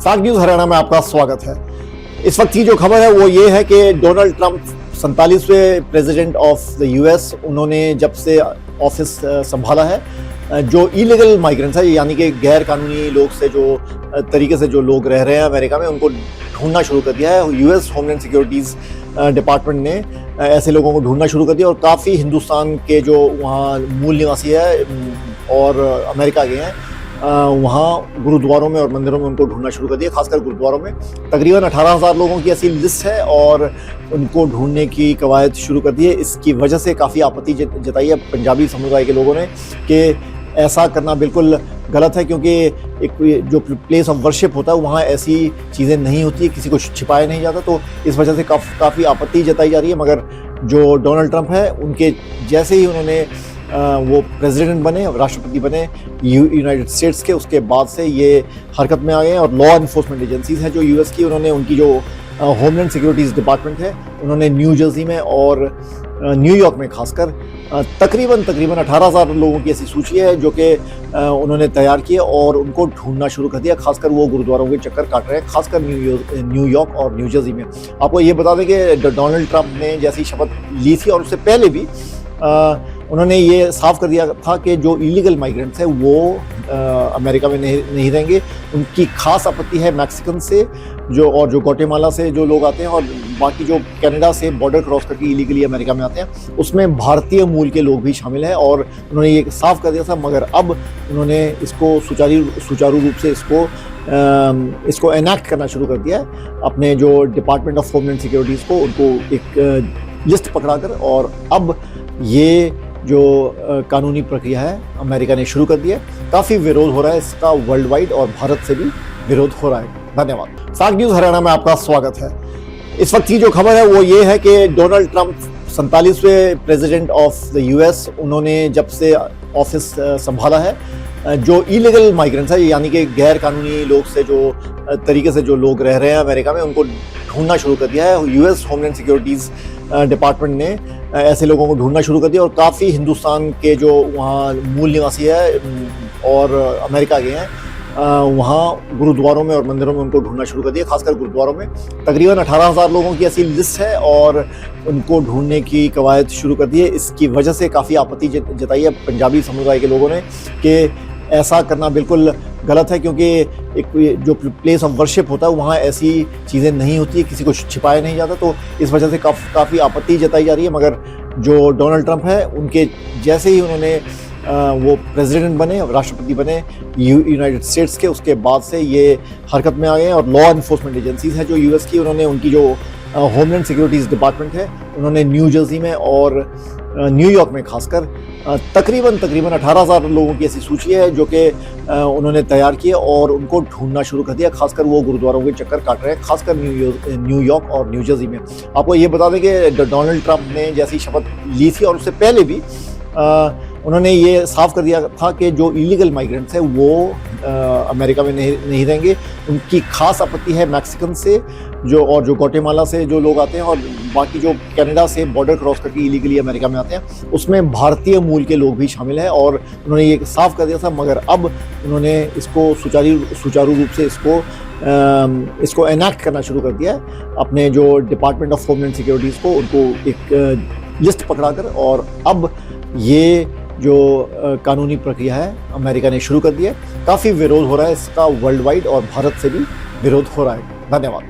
साग न्यूज हरियाणा में आपका स्वागत है। इस वक्त की जो खबर है वो ये है कि डोनाल्ड ट्रंप 47वें प्रेसिडेंट ऑफ द यूएस, उन्होंने जब से ऑफिस संभाला है, जो इलीगल माइग्रेंट्स है यानी कि गैर कानूनी लोग से जो तरीके से जो लोग रह रहे हैं अमेरिका में, उनको ढूंढना शुरू कर दिया है। यूएस होमलैंड सिक्योरिटीज़ डिपार्टमेंट ने ऐसे लोगों को ढूंढना शुरू कर दिया और काफ़ी हिंदुस्तान के जो वहाँ मूल निवासी है और अमेरिका के हैं, वहाँ गुरुद्वारों में और मंदिरों में उनको ढूंढना शुरू कर दिया। खासकर गुरुद्वारों में तकरीबन 18,000 लोगों की ऐसी लिस्ट है और उनको ढूंढने की कवायद शुरू कर दी है। इसकी वजह से काफ़ी आपत्ति जताई है पंजाबी समुदाय के लोगों ने कि ऐसा करना बिल्कुल गलत है, क्योंकि एक जो प्लेस ऑफ वर्शिप होता है वहाँ ऐसी चीज़ें नहीं होती, किसी को छिपाया नहीं जाता। तो इस वजह से काफ़ी आपत्ति जताई जा रही है। मगर जो डोनाल्ड ट्रंप है, उनके जैसे ही उन्होंने वो प्रेसिडेंट बने, राष्ट्रपति बने यूनाइटेड स्टेट्स के, उसके बाद से ये हरकत में आ गए हैं। और लॉ इन्फोर्समेंट एजेंसीज हैं जो यूएस की, उन्होंने उनकी जो होमलैंड सिक्योरिटीज़ डिपार्टमेंट है, उन्होंने न्यू जर्सी में और न्यूयॉर्क में खासकर तकरीबन 18,000 लोगों की ऐसी सूची है जो कि उन्होंने तैयार की है और उनको ढूंढना शुरू कर दिया। खासकर वो गुरुद्वारों के चक्कर काट रहे हैं, खासकर न्यूयॉर्क और न्यू जर्सी में। आपको ये बता दें कि डोनाल्ड ट्रंप ने जैसी शपथ ली थी और उससे पहले भी उन्होंने ये साफ कर दिया था कि जो इलीगल माइग्रेंट्स हैं वो अमेरिका में नहीं रहेंगे। उनकी खास आपत्ति है मैक्सिकन से जो ग्वाटेमाला से जो लोग आते हैं और बाकी जो कनाडा से बॉर्डर क्रॉस करके इलीगली अमेरिका में आते हैं, उसमें भारतीय मूल के लोग भी शामिल हैं। और उन्होंने ये साफ कर दिया था, मगर अब उन्होंने इसको सुचारू रूप से इसको एनैक्ट करना शुरू कर दिया है अपने जो डिपार्टमेंट ऑफ होमलैंड सिक्योरिटीज़ को, उनको एक लिस्ट पकड़ाकर। और अब ये जो कानूनी प्रक्रिया है अमेरिका ने शुरू कर दी है। काफ़ी विरोध हो रहा है इसका वर्ल्ड वाइड, और भारत से भी विरोध हो रहा है। धन्यवाद। साग न्यूज़ हरियाणा में आपका स्वागत है। इस वक्त की जो खबर है वो ये है कि डोनाल्ड ट्रंप 47वें प्रेसिडेंट ऑफ द यूएस, उन्होंने जब से ऑफिस संभाला है, जो इलीगल माइग्रेंट्स है यानी कि गैर कानूनी लोग से जो तरीके से जो लोग रह रहे हैं अमेरिका में, उनको ढूंढना शुरू कर दिया है। यूएस होमलैंड सिक्योरिटीज़ डिपार्टमेंट ने ऐसे लोगों को ढूंढना शुरू कर दिया और काफ़ी हिंदुस्तान के जो वहाँ मूल निवासी है और अमेरिका के हैं, वहाँ गुरुद्वारों में और मंदिरों में उनको ढूंढना शुरू कर दिया। खासकर गुरुद्वारों में तकरीबन 18,000 लोगों की ऐसी लिस्ट है और उनको ढूंढने की कवायद शुरू कर दी है। इसकी वजह से काफ़ी आपत्ति जताई है पंजाबी समुदाय के लोगों ने कि ऐसा करना बिल्कुल गलत है, क्योंकि एक जो प्लेस ऑफ वर्शिप होता है वहाँ ऐसी चीज़ें नहीं होती, किसी को छिपाया नहीं जाता। तो इस वजह से काफ़ी आपत्ति जताई जा रही है। मगर जो डोनाल्ड ट्रंप है, उनके जैसे ही उन्होंने वो प्रेसिडेंट बने, राष्ट्रपति बने यूनाइटेड स्टेट्स के, उसके बाद से ये हरकत में आ गए हैं। और लॉ इन्फोर्समेंट एजेंसीज हैं जो यूएस की, उन्होंने उनकी जो होमलैंड सिक्योरिटीज़ डिपार्टमेंट है, उन्होंने न्यू जर्सी में और न्यूयॉर्क में खासकर तकरीबन 18,000 लोगों की ऐसी सूची है जो कि उन्होंने तैयार की है और उनको ढूंढना शुरू कर दिया। खासकर वो गुरुद्वारों के चक्कर काट रहे हैं, खासकर न्यूयॉर्क और न्यू जर्सी में। आपको ये बता दें कि डोनाल्ड ट्रंप ने जैसी शपथ ली थी और उससे पहले भी उन्होंने ये साफ कर दिया था कि जो इलीगल माइग्रेंट्स हैं वो अमेरिका में नहीं रहेंगे। उनकी खास आपत्ति है मैक्सिकन से जो ग्वाटेमाला से जो लोग आते हैं और बाकी जो कनाडा से बॉर्डर क्रॉस करके इलीगली अमेरिका में आते हैं, उसमें भारतीय मूल के लोग भी शामिल हैं। और उन्होंने ये साफ कर दिया था, मगर अब उन्होंने इसको सुचारू रूप से इसको एनैक्ट करना शुरू कर दिया है अपने जो डिपार्टमेंट ऑफ होमलैंड सिक्योरिटीज़ को, उनको एक लिस्ट पकड़ाकर। और अब ये जो कानूनी प्रक्रिया है अमेरिका ने शुरू कर दी है। काफ़ी विरोध हो रहा है इसका वर्ल्ड वाइड, और भारत से भी विरोध हो रहा है। धन्यवाद।